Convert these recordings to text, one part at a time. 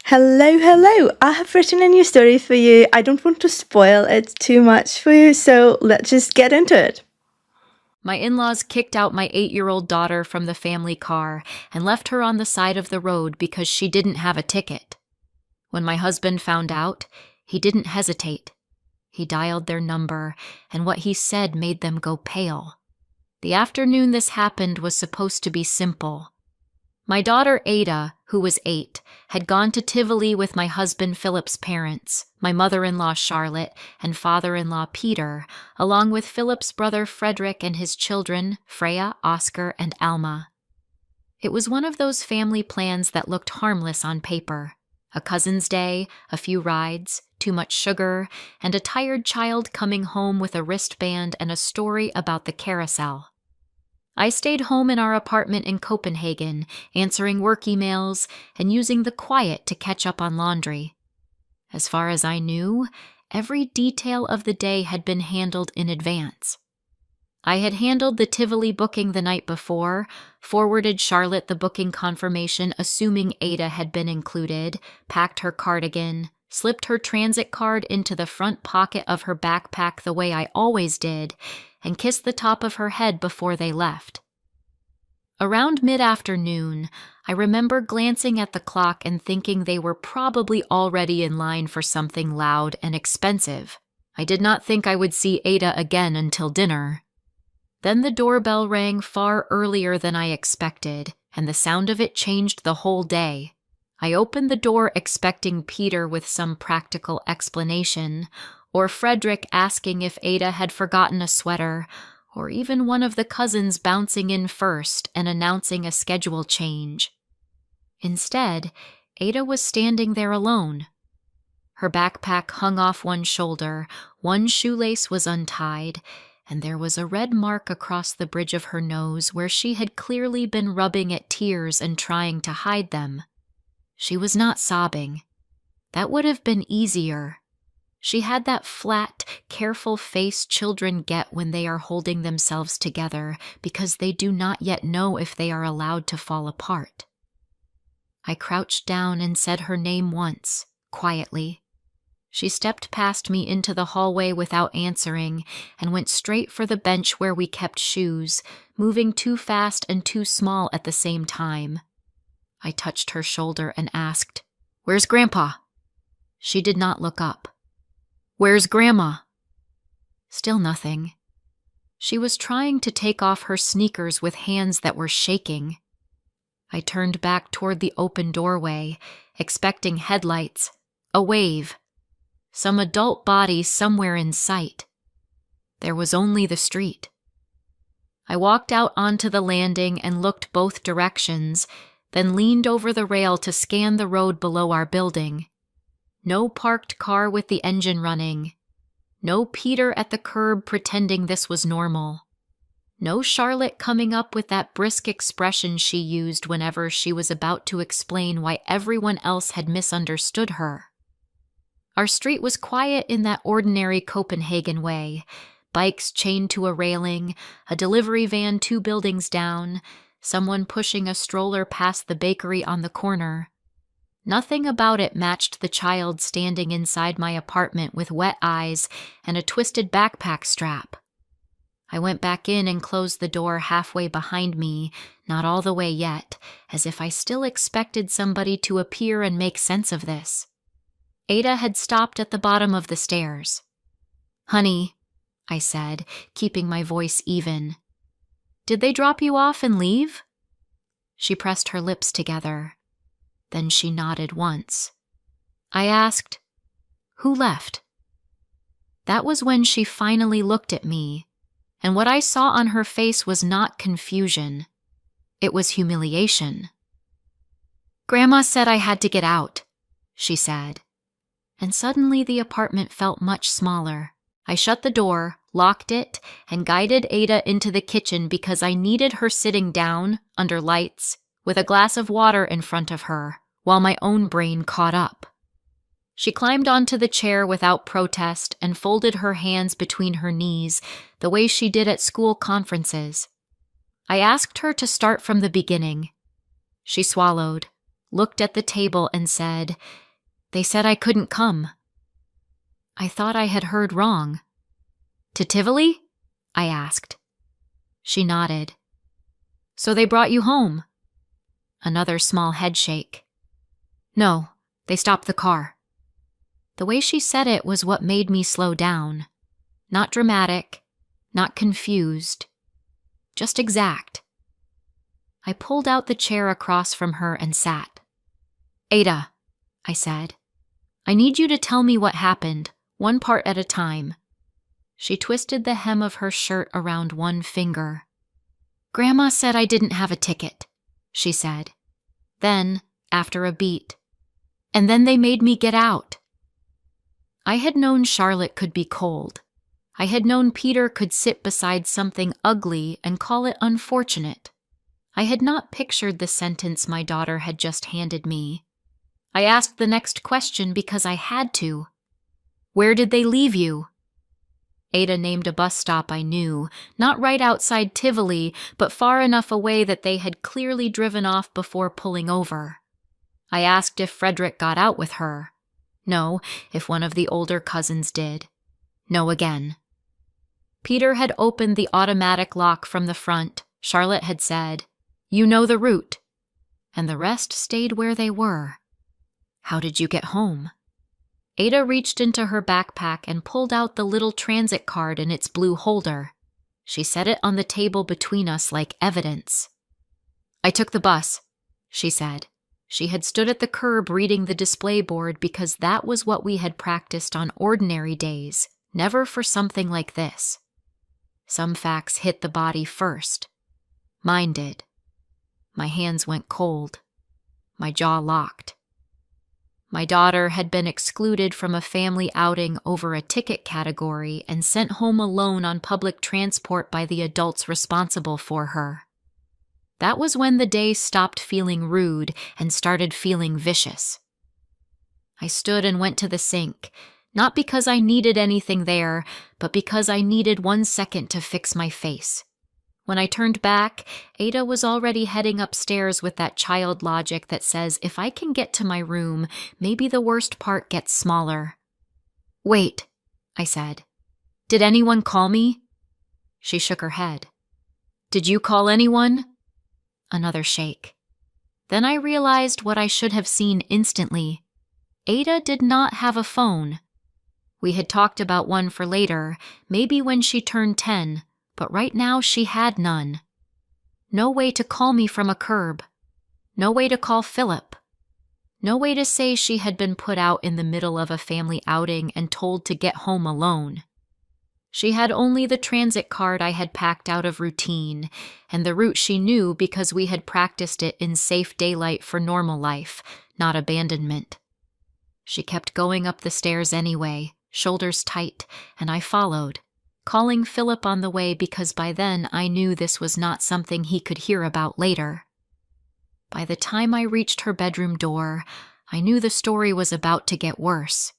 Hello, hello. I have written a new story for you. I don't want to spoil it too much for you, so let's just get into it. My in-laws kicked out my 8-year-old daughter from the family car and left her on the side of the road because she didn't have a ticket. When my husband found out, he didn't hesitate. He dialed their number, and what he said made them go pale. The afternoon this happened was supposed to be simple. My daughter Ada, who was 8, had gone to Tivoli with my husband Philip's parents, my mother-in-law Charlotte, and father-in-law Peter, along with Philip's brother Frederick and his children, Freya, Oscar, and Alma. It was one of those family plans that looked harmless on paper. A cousin's day, a few rides, too much sugar, and a tired child coming home with a wristband and a story about the carousel. I stayed home in our apartment in Copenhagen, answering work emails and using the quiet to catch up on laundry. As far as I knew, every detail of the day had been handled in advance. I had handled the Tivoli booking the night before, forwarded Charlotte the booking confirmation assuming Ada had been included, packed her cardigan, slipped her transit card into the front pocket of her backpack the way I always did, and kissed the top of her head before they left. Around mid-afternoon, I remember glancing at the clock and thinking they were probably already in line for something loud and expensive. I did not think I would see Ada again until dinner. Then the doorbell rang far earlier than I expected, and the sound of it changed the whole day. I opened the door expecting Peter with some practical explanation, or Frederick asking if Ada had forgotten a sweater, or even one of the cousins bouncing in first and announcing a schedule change. Instead, Ada was standing there alone. Her backpack hung off one shoulder, one shoelace was untied, and there was a red mark across the bridge of her nose where she had clearly been rubbing at tears and trying to hide them. She was not sobbing. That would have been easier. She had that flat, careful face children get when they are holding themselves together because they do not yet know if they are allowed to fall apart. I crouched down and said her name once, quietly. She stepped past me into the hallway without answering and went straight for the bench where we kept shoes, moving too fast and too small at the same time. I touched her shoulder and asked, "Where's Grandpa?" She did not look up. "Where's Grandma?" Still nothing. She was trying to take off her sneakers with hands that were shaking. I turned back toward the open doorway, expecting headlights, a wave, some adult body somewhere in sight. There was only the street. I walked out onto the landing and looked both directions, then leaned over the rail to scan the road below our building. No parked car with the engine running. No Peter at the curb pretending this was normal. No Charlotte coming up with that brisk expression she used whenever she was about to explain why everyone else had misunderstood her. Our street was quiet in that ordinary Copenhagen way. Bikes chained to a railing, a delivery van 2 buildings down, someone pushing a stroller past the bakery on the corner. Nothing about it matched the child standing inside my apartment with wet eyes and a twisted backpack strap. I went back in and closed the door halfway behind me, not all the way yet, as if I still expected somebody to appear and make sense of this. Ada had stopped at the bottom of the stairs. "Honey," I said, keeping my voice even. "Did they drop you off and leave?" She pressed her lips together. Then she nodded once. I asked, "Who left?" That was when she finally looked at me, and what I saw on her face was not confusion. It was humiliation. "Grandma said I had to get out," she said. And suddenly the apartment felt much smaller. I shut the door, locked it, and guided Ada into the kitchen because I needed her sitting down, under lights, with a glass of water in front of her, while my own brain caught up. She climbed onto the chair without protest and folded her hands between her knees, the way she did at school conferences. I asked her to start from the beginning. She swallowed, looked at the table, and said, "They said I couldn't come." I thought I had heard wrong. "To Tivoli?" I asked. She nodded. "So they brought you home?" Another small head shake. "No, they stopped the car." The way she said it was what made me slow down. Not dramatic, not confused, just exact. I pulled out the chair across from her and sat. "Ada," I said, "I need you to tell me what happened, one part at a time." She twisted the hem of her shirt around one finger. "Grandma said I didn't have a ticket," she said. Then, after a beat, "And then they made me get out." I had known Charlotte could be cold. I had known Peter could sit beside something ugly and call it unfortunate. I had not pictured the sentence my daughter had just handed me. I asked the next question because I had to. "Where did they leave you?" Ada named a bus stop I knew, not right outside Tivoli, but far enough away that they had clearly driven off before pulling over. I asked if Frederick got out with her. No, if one of the older cousins did. No again. Peter had opened the automatic lock from the front. Charlotte had said, "You know the route." And the rest stayed where they were. How did you get home? Ada reached into her backpack and pulled out the little transit card in its blue holder. She set it on the table between us like evidence. "I took the bus," she said. She had stood at the curb reading the display board because that was what we had practiced on ordinary days, never for something like this. Some facts hit the body first. Mine did. My hands went cold. My jaw locked. My daughter had been excluded from a family outing over a ticket category and sent home alone on public transport by the adults responsible for her. That was when the day stopped feeling rude and started feeling vicious. I stood and went to the sink, not because I needed anything there, but because I needed 1 second to fix my face. When I turned back, Ada was already heading upstairs with that child logic that says if I can get to my room, maybe the worst part gets smaller. "Wait," I said. "Did anyone call me?" She shook her head. "Did you call anyone?" Another shake. Then I realized what I should have seen instantly. Ada did not have a phone. We had talked about one for later, maybe when she turned 10, but right now she had none. No way to call me from a curb. No way to call Philip. No way to say she had been put out in the middle of a family outing and told to get home alone. She had only the transit card I had packed out of routine, and the route she knew because we had practiced it in safe daylight for normal life, not abandonment. She kept going up the stairs anyway, shoulders tight, and I followed, calling Philip on the way because by then I knew this was not something he could hear about later. By the time I reached her bedroom door, I knew the story was about to get worse.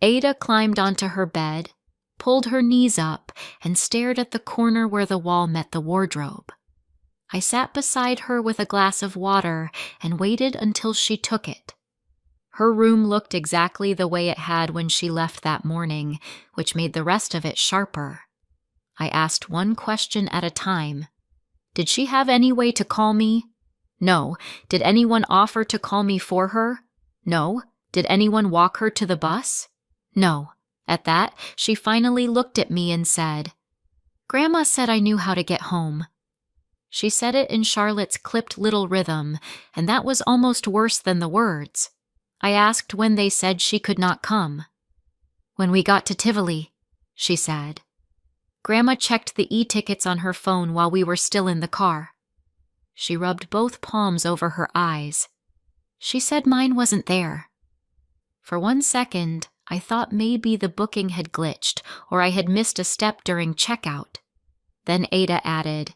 Ada climbed onto her bed, pulled her knees up, and stared at the corner where the wall met the wardrobe. I sat beside her with a glass of water and waited until she took it. Her room looked exactly the way it had when she left that morning, which made the rest of it sharper. I asked one question at a time. Did she have any way to call me? No. Did anyone offer to call me for her? No. Did anyone walk her to the bus? No. At that, she finally looked at me and said, "Grandma said I knew how to get home." She said it in Charlotte's clipped little rhythm, and that was almost worse than the words. I asked when they said she could not come. "When we got to Tivoli," she said. Grandma checked the e-tickets on her phone while we were still in the car. She rubbed both palms over her eyes. She said mine wasn't there. For 1 second, I thought maybe the booking had glitched or I had missed a step during checkout. Then Ada added,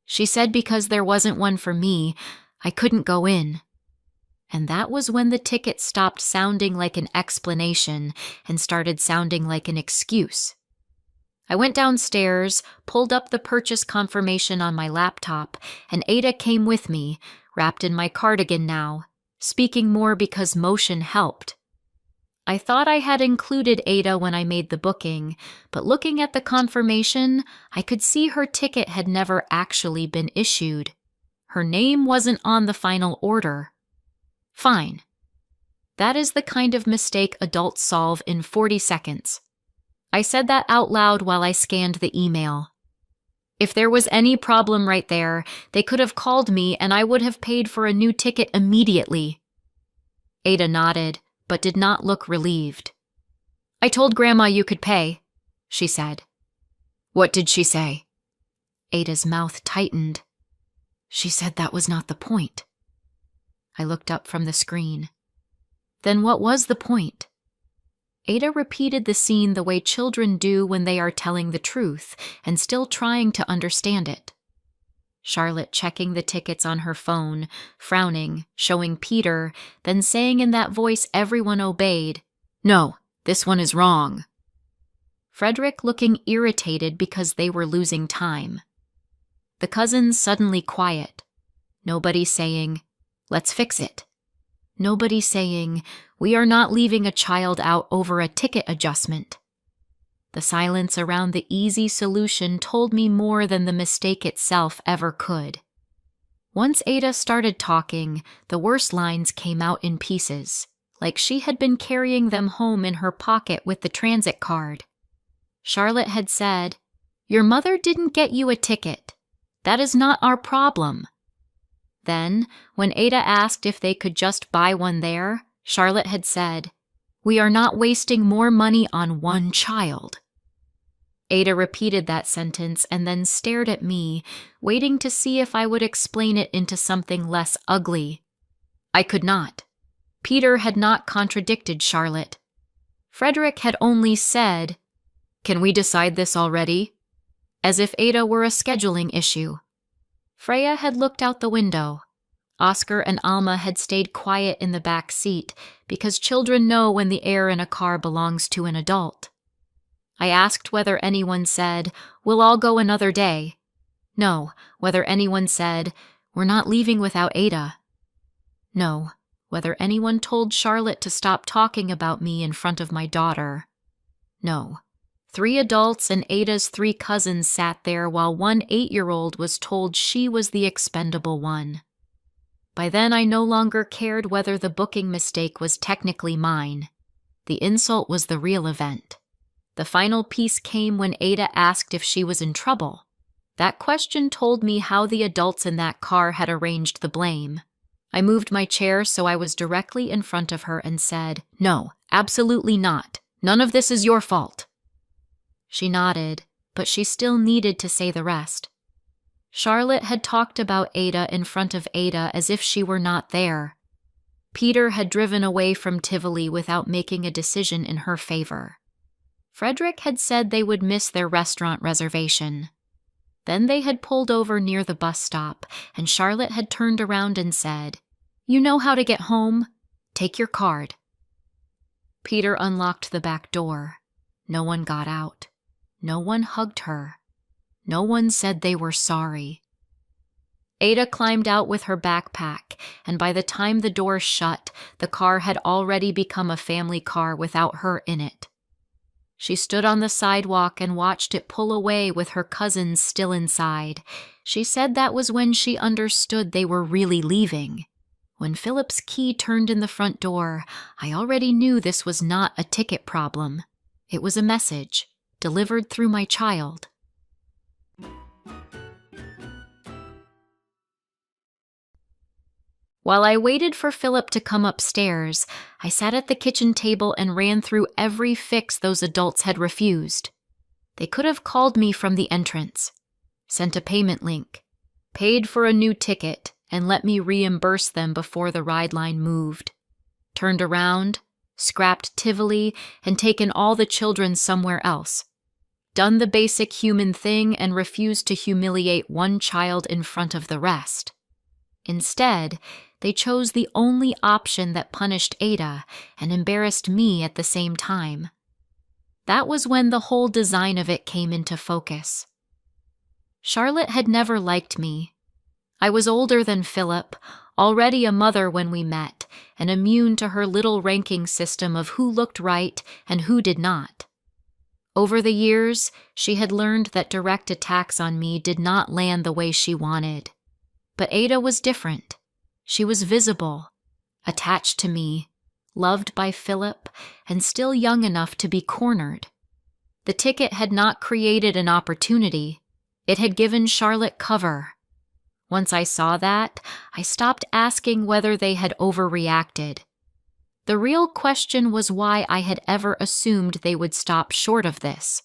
"She said because there wasn't one for me, I couldn't go in." And that was when the ticket stopped sounding like an explanation and started sounding like an excuse. I went downstairs, pulled up the purchase confirmation on my laptop, and Ada came with me, wrapped in my cardigan now, speaking more because motion helped. I thought I had included Ada when I made the booking, but looking at the confirmation, I could see her ticket had never actually been issued. Her name wasn't on the final order. Fine. That is the kind of mistake adults solve in 40 seconds. I said that out loud while I scanned the email. If there was any problem right there, they could have called me and I would have paid for a new ticket immediately. Ada nodded, but did not look relieved. I told Grandma you could pay, she said. What did she say? Ada's mouth tightened. She said that was not the point. I looked up from the screen. Then what was the point? Ada repeated the scene the way children do when they are telling the truth and still trying to understand it. Charlotte checking the tickets on her phone, frowning, showing Peter, then saying in that voice everyone obeyed, "No, this one is wrong." Frederick looking irritated because they were losing time. The cousins suddenly quiet. Nobody saying, "Let's fix it." Nobody saying, "We are not leaving a child out over a ticket adjustment." The silence around the easy solution told me more than the mistake itself ever could. Once Ada started talking, the worst lines came out in pieces, like she had been carrying them home in her pocket with the transit card. Charlotte had said, "Your mother didn't get you a ticket. That is not our problem." Then, when Ada asked if they could just buy one there, Charlotte had said, "We are not wasting more money on one child." Ada repeated that sentence and then stared at me, waiting to see if I would explain it into something less ugly. I could not. Peter had not contradicted Charlotte. Frederick had only said, "Can we decide this already?" As if Ada were a scheduling issue. Freya had looked out the window. Oscar and Alma had stayed quiet in the back seat because children know when the air in a car belongs to an adult. I asked whether anyone said, "We'll all go another day." No, whether anyone said, "We're not leaving without Ada." No, whether anyone told Charlotte to stop talking about me in front of my daughter. No. 3 adults and Ada's 3 cousins sat there while one 8-year-old was told she was the expendable one. By then I no longer cared whether the booking mistake was technically mine. The insult was the real event. The final piece came when Ada asked if she was in trouble. That question told me how the adults in that car had arranged the blame. I moved my chair so I was directly in front of her and said, "No, absolutely not. None of this is your fault." She nodded, but she still needed to say the rest. Charlotte had talked about Ada in front of Ada as if she were not there. Peter had driven away from Tivoli without making a decision in her favor. Frederick had said they would miss their restaurant reservation. Then they had pulled over near the bus stop, and Charlotte had turned around and said, "You know how to get home? Take your card." Peter unlocked the back door. No one got out. No one hugged her. No one said they were sorry. Ada climbed out with her backpack, and by the time the door shut, the car had already become a family car without her in it. She stood on the sidewalk and watched it pull away with her cousins still inside. She said that was when she understood they were really leaving. When Philip's key turned in the front door, I already knew this was not a ticket problem. It was a message, delivered through my child. While I waited for Philip to come upstairs, I sat at the kitchen table and ran through every fix those adults had refused. They could have called me from the entrance, sent a payment link, paid for a new ticket, and let me reimburse them before the ride line moved, turned around, scrapped Tivoli, and taken all the children somewhere else, done the basic human thing and refused to humiliate one child in front of the rest. Instead, they chose the only option that punished Ada and embarrassed me at the same time. That was when the whole design of it came into focus. Charlotte had never liked me. I was older than Philip, already a mother when we met, and immune to her little ranking system of who looked right and who did not. Over the years, she had learned that direct attacks on me did not land the way she wanted. But Ada was different. She was visible, attached to me, loved by Philip, and still young enough to be cornered. The ticket had not created an opportunity. It had given Charlotte cover. Once I saw that, I stopped asking whether they had overreacted. The real question was why I had ever assumed they would stop short of this.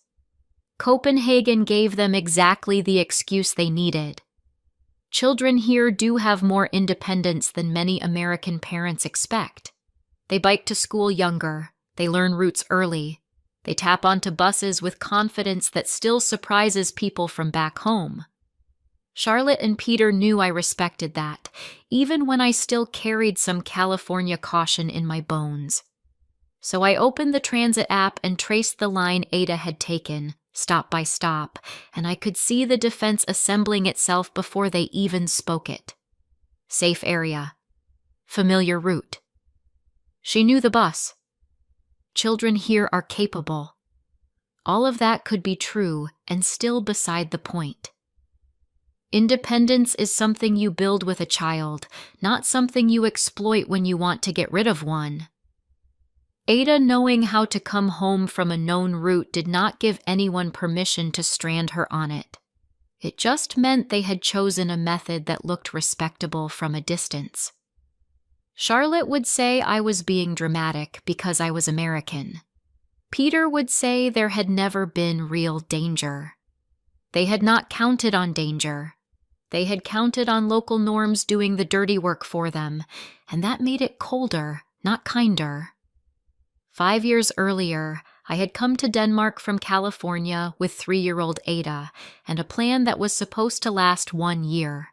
Copenhagen gave them exactly the excuse they needed. Children here do have more independence than many American parents expect. They bike to school younger, they learn routes early, they tap onto buses with confidence that still surprises people from back home. Charlotte and Peter knew I respected that, even when I still carried some California caution in my bones. So I opened the transit app and traced the line Ada had taken, stop by stop, and I could see the defense assembling itself before they even spoke it. Safe area. Familiar route. She knew the bus. Children here are capable. All of that could be true and still beside the point. Independence is something you build with a child, not something you exploit when you want to get rid of one. Ada knowing how to come home from a known route did not give anyone permission to strand her on it. It just meant they had chosen a method that looked respectable from a distance. Charlotte would say I was being dramatic because I was American. Peter would say there had never been real danger. They had not counted on danger. They had counted on local norms doing the dirty work for them, and that made it colder, not kinder. 5 years earlier, I had come to Denmark from California with 3-year-old Ada and a plan that was supposed to last 1 year.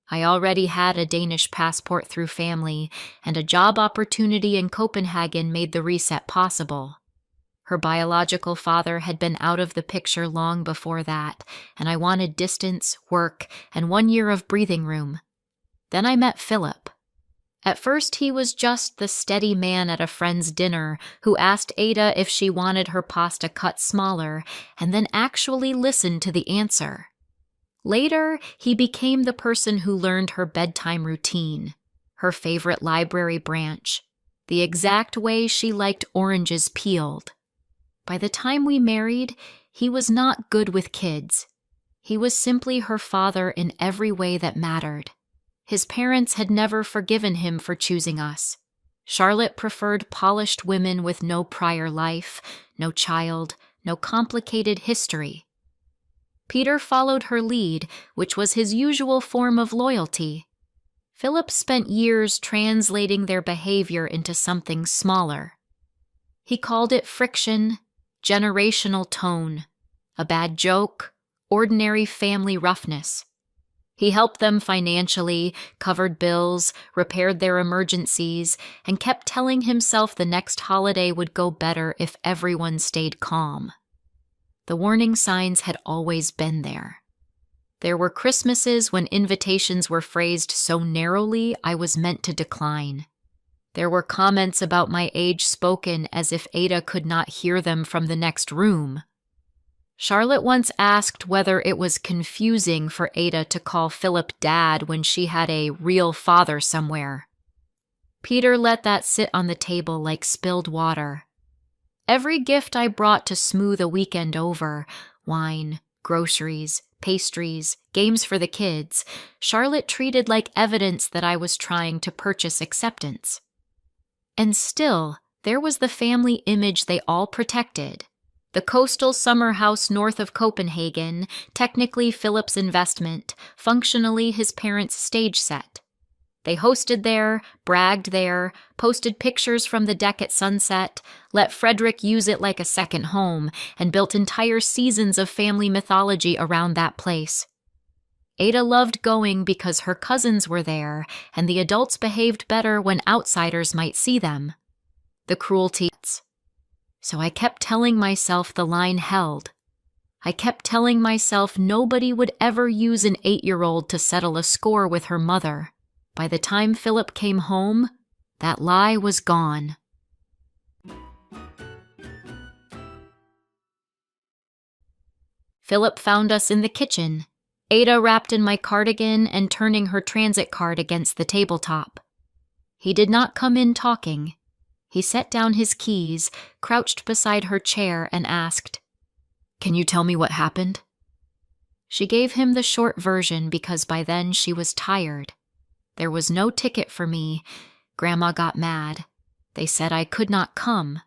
I already had a Danish passport through family, and a job opportunity in Copenhagen made the reset possible. Her biological father had been out of the picture long before that, and I wanted distance, work, and 1 year of breathing room. Then I met Philip. At first he was just the steady man at a friend's dinner who asked Ada if she wanted her pasta cut smaller, and then actually listened to the answer. Later, he became the person who learned her bedtime routine, her favorite library branch, the exact way she liked oranges peeled. By the time we married, he was not good with kids. He was simply her father in every way that mattered. His parents had never forgiven him for choosing us. Charlotte preferred polished women with no prior life, no child, no complicated history. Peter followed her lead, which was his usual form of loyalty. Philip spent years translating their behavior into something smaller. He called it friction, generational tone, a bad joke, ordinary family roughness. He helped them financially, covered bills, repaired their emergencies, and kept telling himself the next holiday would go better if everyone stayed calm. The warning signs had always been there. There were Christmases when invitations were phrased so narrowly I was meant to decline. There were comments about my age spoken as if Ada could not hear them from the next room. Charlotte once asked whether it was confusing for Ada to call Philip Dad when she had a real father somewhere. Peter let that sit on the table like spilled water. Every gift I brought to smooth a weekend over, wine, groceries, pastries, games for the kids, Charlotte treated like evidence that I was trying to purchase acceptance. And still, there was the family image they all protected. The coastal summer house north of Copenhagen, technically Philip's investment, functionally his parents' stage set. They hosted there, bragged there, posted pictures from the deck at sunset, let Frederick use it like a second home, and built entire seasons of family mythology around that place. Ada loved going because her cousins were there, and the adults behaved better when outsiders might see them. The cruelty. So I kept telling myself the line held. I kept telling myself nobody would ever use an 8-year-old to settle a score with her mother. By the time Philip came home, that lie was gone. Philip found us in the kitchen, Ada wrapped in my cardigan and turning her transit card against the tabletop. He did not come in talking. He set down his keys, crouched beside her chair, and asked, "Can you tell me what happened?" She gave him the short version because by then she was tired. There was no ticket for me. Grandma got mad. They said I could not come.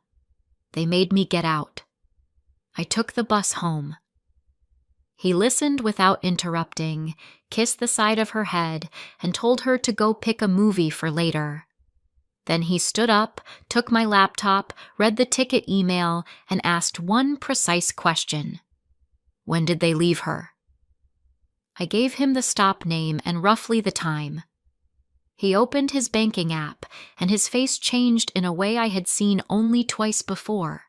They made me get out. I took the bus home. He listened without interrupting, kissed the side of her head, and told her to go pick a movie for later. Then he stood up, took my laptop, read the ticket email, and asked one precise question. When did they leave her? I gave him the stop name and roughly the time. He opened his banking app, and his face changed in a way I had seen only twice before.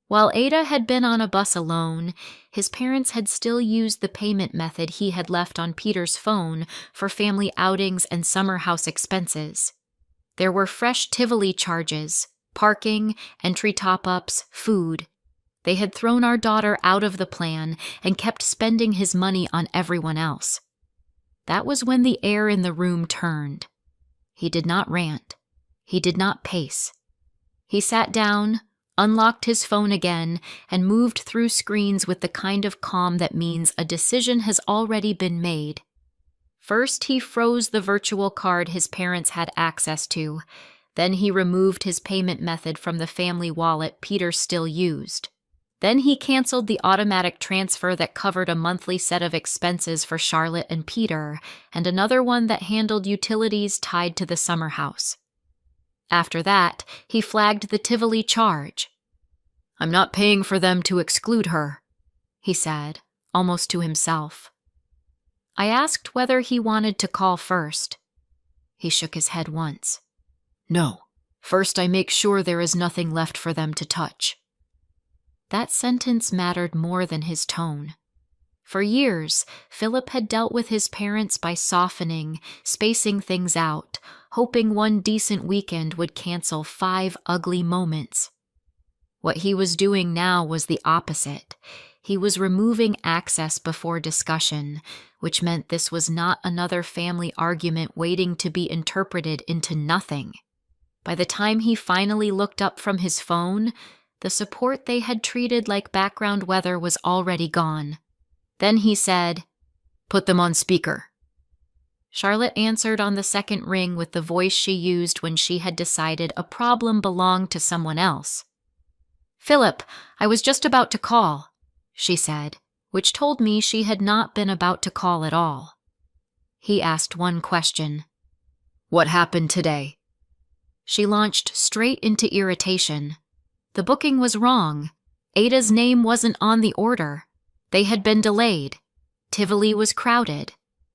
While Ada had been on a bus alone, his parents had still used the payment method he had left on Peter's phone for family outings and summer house expenses. There were fresh Tivoli charges, parking, entry top-ups, food. They had thrown our daughter out of the plan and kept spending his money on everyone else. That was when the air in the room turned. He did not rant. He did not pace. He sat down, unlocked his phone again, and moved through screens with the kind of calm that means a decision has already been made. First, he froze the virtual card his parents had access to. Then he removed his payment method from the family wallet Peter still used. Then he canceled the automatic transfer that covered a monthly set of expenses for Charlotte and Peter, and another one that handled utilities tied to the summer house. After that, he flagged the Tivoli charge. "I'm not paying for them to exclude her," he said, almost to himself. I asked whether he wanted to call first. He shook his head once. "No. First I make sure there is nothing left for them to touch." That sentence mattered more than his tone. For years, Philip had dealt with his parents by softening, spacing things out, hoping one decent weekend would cancel 5 ugly moments. What he was doing now was the opposite. He was removing access before discussion, which meant this was not another family argument waiting to be interpreted into nothing. By the time he finally looked up from his phone, the support they had treated like background weather was already gone. Then he said, "Put them on speaker." Charlotte answered on the second ring with the voice she used when she had decided a problem belonged to someone else. "Philip, I was just about to call," she said, which told me she had not been about to call at all. He asked one question. "What happened today?" She launched straight into irritation. The booking was wrong. Ada's name wasn't on the order. They had been delayed. Tivoli was crowded.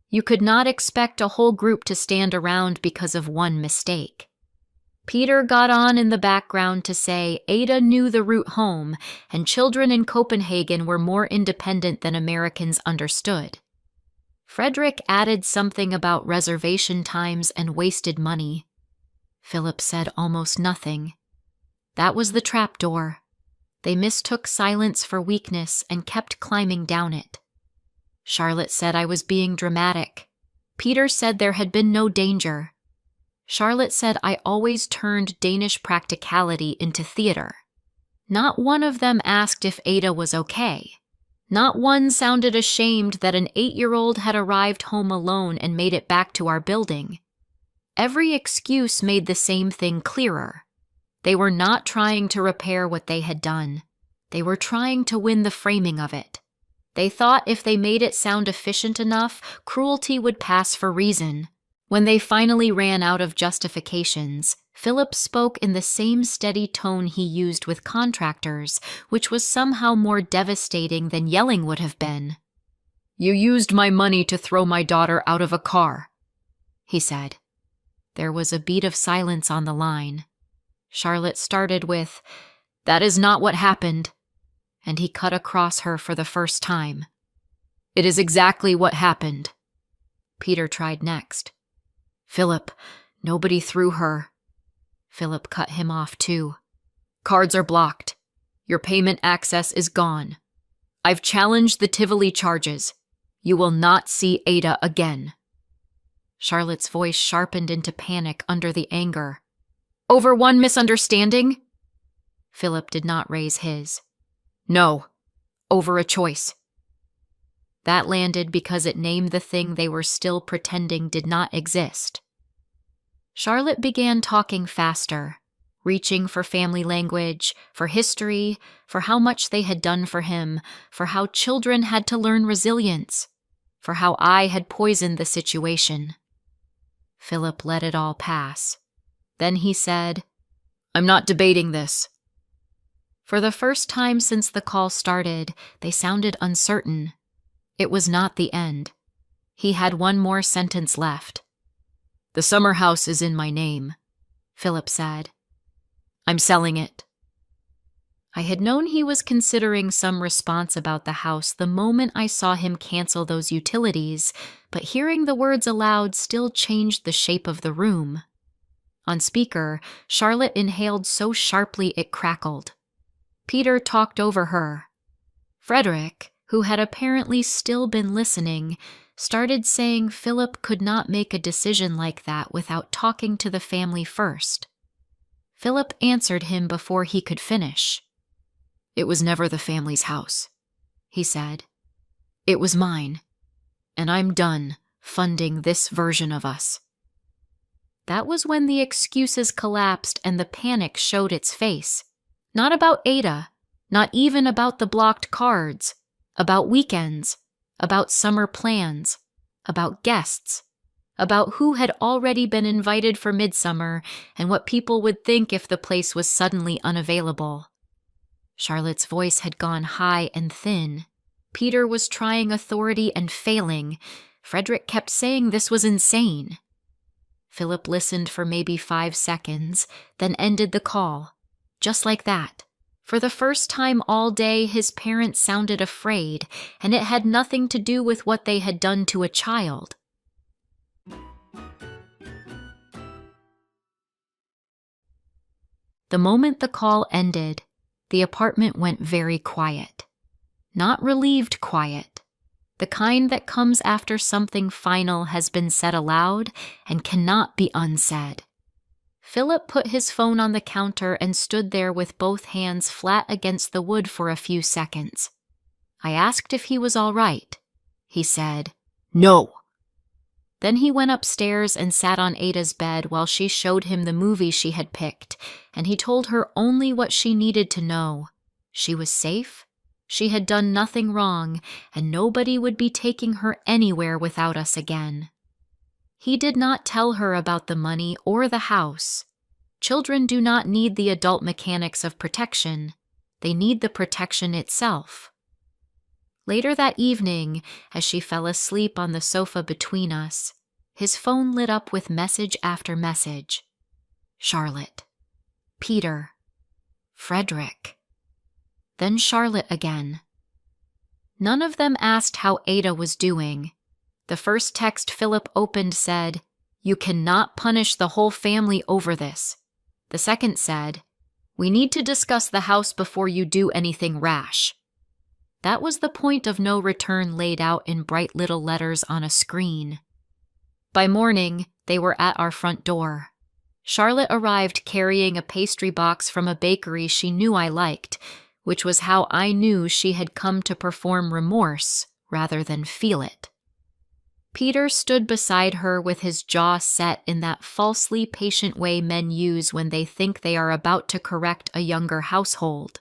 You could not expect a whole group to stand around because of one mistake. Peter got on in the background to say Ada knew the route home, and children in Copenhagen were more independent than Americans understood. Frederick added something about reservation times and wasted money. Philip said almost nothing. That was the trapdoor. They mistook silence for weakness and kept climbing down it. Charlotte said I was being dramatic. Peter said there had been no danger. Charlotte said I always turned Danish practicality into theater. Not one of them asked if Ada was okay. Not one sounded ashamed that an 8-year-old had arrived home alone and made it back to our building. Every excuse made the same thing clearer. They were not trying to repair what they had done. They were trying to win the framing of it. They thought if they made it sound efficient enough, cruelty would pass for reason. When they finally ran out of justifications, Philip spoke in the same steady tone he used with contractors, which was somehow more devastating than yelling would have been. "You used my money to throw my daughter out of a car," he said. There was a beat of silence on the line. Charlotte started with, That is not what happened. And he cut across her for the first time. It is exactly what happened. Peter tried next. Philip, nobody threw her. Philip cut him off too. Cards are blocked. Your payment access is gone. I've challenged the Tivoli charges. You will not see Ada again. Charlotte's voice sharpened into panic under the anger. Over one misunderstanding? Philip did not raise his. No, over a choice. That landed because it named the thing they were still pretending did not exist. Charlotte began talking faster, reaching for family language, for history, for how much they had done for him, for how children had to learn resilience, for how I had poisoned the situation. Philip let it all pass. Then he said, I'm not debating this. For the first time since the call started, they sounded uncertain. It was not the end. He had one more sentence left. The summer house is in my name, Philip said. I'm selling it. I had known he was considering some response about the house the moment I saw him cancel those utilities, but hearing the words aloud still changed the shape of the room. On speaker, Charlotte inhaled so sharply it crackled. Peter talked over her. Frederick, who had apparently still been listening, started saying Philip could not make a decision like that without talking to the family first. Philip answered him before he could finish. It was never the family's house, he said. It was mine, and I'm done funding this version of us. That was when the excuses collapsed and the panic showed its face. Not about Ada, not even about the blocked cards, about weekends, about summer plans, about guests, about who had already been invited for midsummer and what people would think if the place was suddenly unavailable. Charlotte's voice had gone high and thin. Peter was trying authority and failing. Frederick kept saying this was insane. Philip listened for maybe 5 seconds, then ended the call. Just like that. For the first time all day, his parents sounded afraid, and it had nothing to do with what they had done to a child. The moment the call ended, the apartment went very quiet. Not relieved quiet. The kind that comes after something final has been said aloud and cannot be unsaid. Philip put his phone on the counter and stood there with both hands flat against the wood for a few seconds. I asked if he was all right. He said, No. Then he went upstairs and sat on Ada's bed while she showed him the movie she had picked, and he told her only what she needed to know. She was safe, she had done nothing wrong, and nobody would be taking her anywhere without us again. He did not tell her about the money or the house. Children do not need the adult mechanics of protection. They need the protection itself. Later that evening, as she fell asleep on the sofa between us, his phone lit up with message after message. Charlotte. Peter. Frederick. Then Charlotte again. None of them asked how Ada was doing. The first text Philip opened said, You cannot punish the whole family over this. The second said, We need to discuss the house before you do anything rash. That was the point of no return laid out in bright little letters on a screen. By morning, they were at our front door. Charlotte arrived carrying a pastry box from a bakery she knew I liked, which was how I knew she had come to perform remorse rather than feel it. Peter stood beside her with his jaw set in that falsely patient way men use when they think they are about to correct a younger household.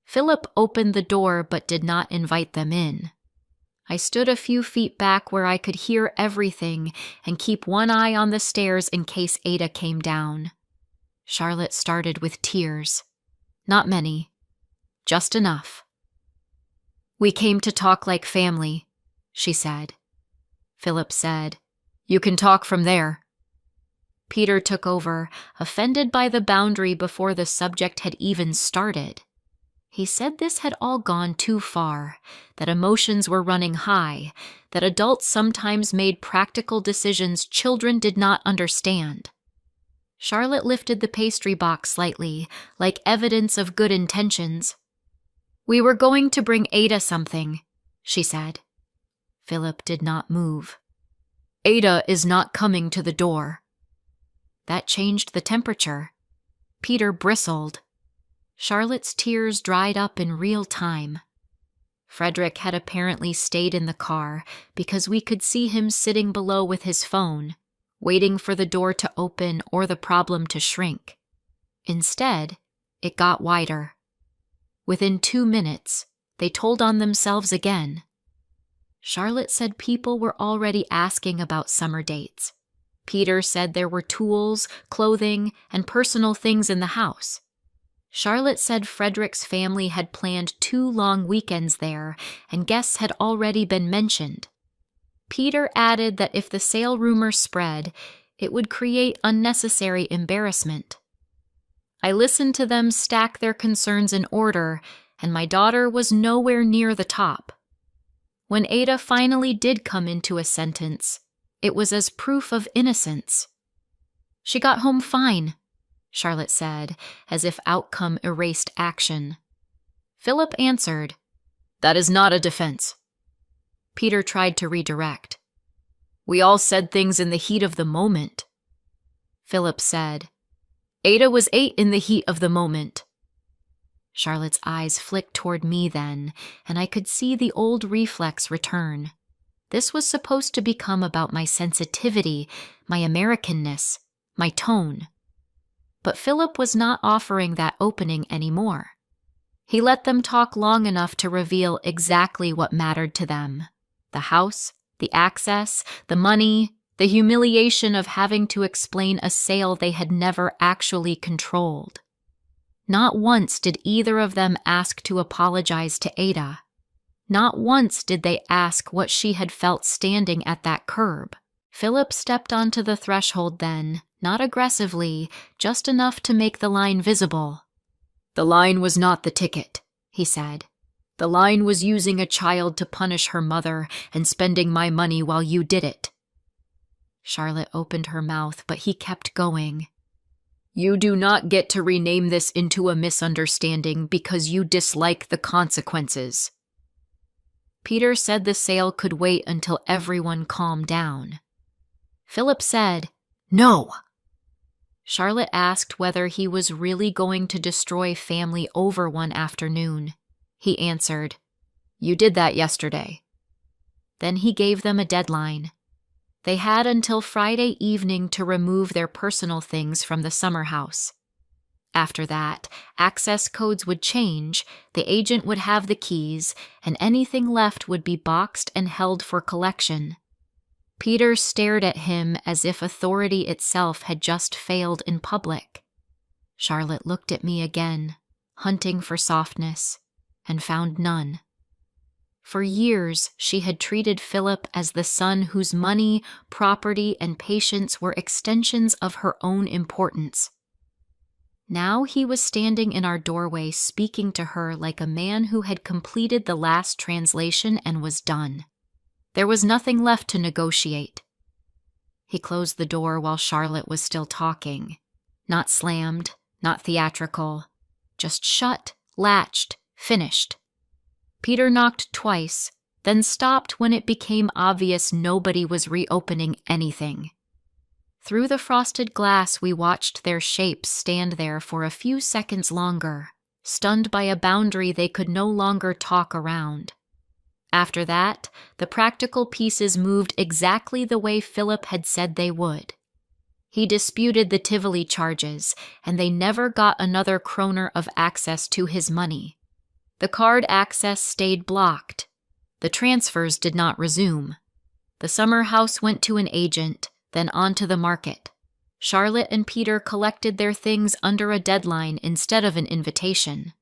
Philip opened the door but did not invite them in. I stood a few feet back where I could hear everything and keep one eye on the stairs in case Ada came down. Charlotte started with tears. Not many. Just enough. We came to talk like family, she said. Philip said, You can talk from there. Peter took over, offended by the boundary before the subject had even started. He said this had all gone too far, that emotions were running high, that adults sometimes made practical decisions children did not understand. Charlotte lifted the pastry box slightly, like evidence of good intentions. "We were going to bring Ada something," she said. Philip did not move. "Ada is not coming to the door." That changed the temperature. Peter bristled. Charlotte's tears dried up in real time. Frederick had apparently stayed in the car because we could see him sitting below with his phone, waiting for the door to open or the problem to shrink. Instead, it got wider. Within 2 minutes, they told on themselves again. Charlotte said people were already asking about summer dates. Peter said there were tools, clothing, and personal things in the house. Charlotte said Frederick's family had planned 2 long weekends there, and guests had already been mentioned. Peter added that if the sale rumor spread, it would create unnecessary embarrassment. I listened to them stack their concerns in order, and my daughter was nowhere near the top. When Ada finally did come into a sentence, it was as proof of innocence. "She got home fine," Charlotte said, as if outcome erased action. Philip answered, "That is not a defense." Peter tried to redirect. "We all said things in the heat of the moment." Philip said, "Ada was 8 in the heat of the moment." Charlotte's eyes flicked toward me then, and I could see the old reflex return. This was supposed to become about my sensitivity, my Americanness, my tone. But Philip was not offering that opening anymore. He let them talk long enough to reveal exactly what mattered to them: the house, the access, the money, the humiliation of having to explain a sale they had never actually controlled. Not once did either of them ask to apologize to Ada. Not once did they ask what she had felt standing at that curb. Philip stepped onto the threshold then, not aggressively, just enough to make the line visible. "The line was not the ticket," he said. "The line was using a child to punish her mother and spending my money while you did it." Charlotte opened her mouth, but he kept going. "You do not get to rename this into a misunderstanding because you dislike the consequences." Peter said the sale could wait until everyone calmed down. Philip said, "No." Charlotte asked whether he was really going to destroy family over one afternoon. He answered, "You did that yesterday." Then he gave them a deadline. They had until Friday evening to remove their personal things from the summer house. After that, access codes would change, the agent would have the keys, and anything left would be boxed and held for collection. Peter stared at him as if authority itself had just failed in public. Charlotte looked at me again, hunting for softness, and found none. For years, she had treated Philip as the son whose money, property, and patience were extensions of her own importance. Now he was standing in our doorway speaking to her like a man who had completed the last translation and was done. There was nothing left to negotiate. He closed the door while Charlotte was still talking. Not slammed, not theatrical. Just shut, latched, finished. Peter knocked twice, then stopped when it became obvious nobody was reopening anything. Through the frosted glass, we watched their shapes stand there for a few seconds longer, stunned by a boundary they could no longer talk around. After that, the practical pieces moved exactly the way Philip had said they would. He disputed the Tivoli charges, and they never got another kroner of access to his money. The card access stayed blocked. The transfers did not resume. The summer house went to an agent, then onto the market. Charlotte and Peter collected their things under a deadline instead of an invitation.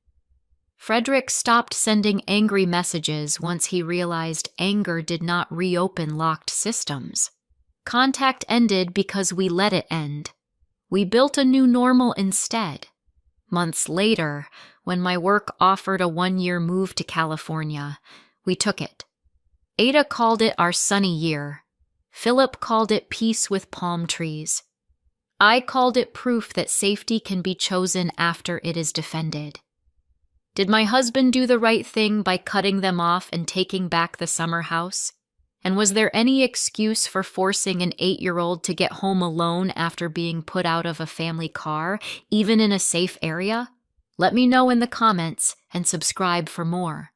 Frederick stopped sending angry messages once he realized anger did not reopen locked systems. Contact ended because we let it end, We built a new normal instead. Months later, when my work offered a 1-year move to California, we took it. Ada called it our sunny year. Philip called it peace with palm trees. I called it proof that safety can be chosen after it is defended. Did my husband do the right thing by cutting them off and taking back the summer house? And was there any excuse for forcing an 8-year-old to get home alone after being put out of a family car, even in a safe area? Let me know in the comments and subscribe for more.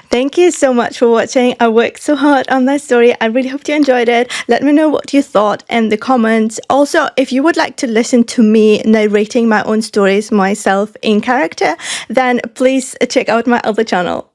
Thank you so much for watching. I worked so hard on that story. I really hope you enjoyed it. Let me know what you thought in the comments. Also, if you would like to listen to me narrating my own stories myself in character, then please check out my other channel.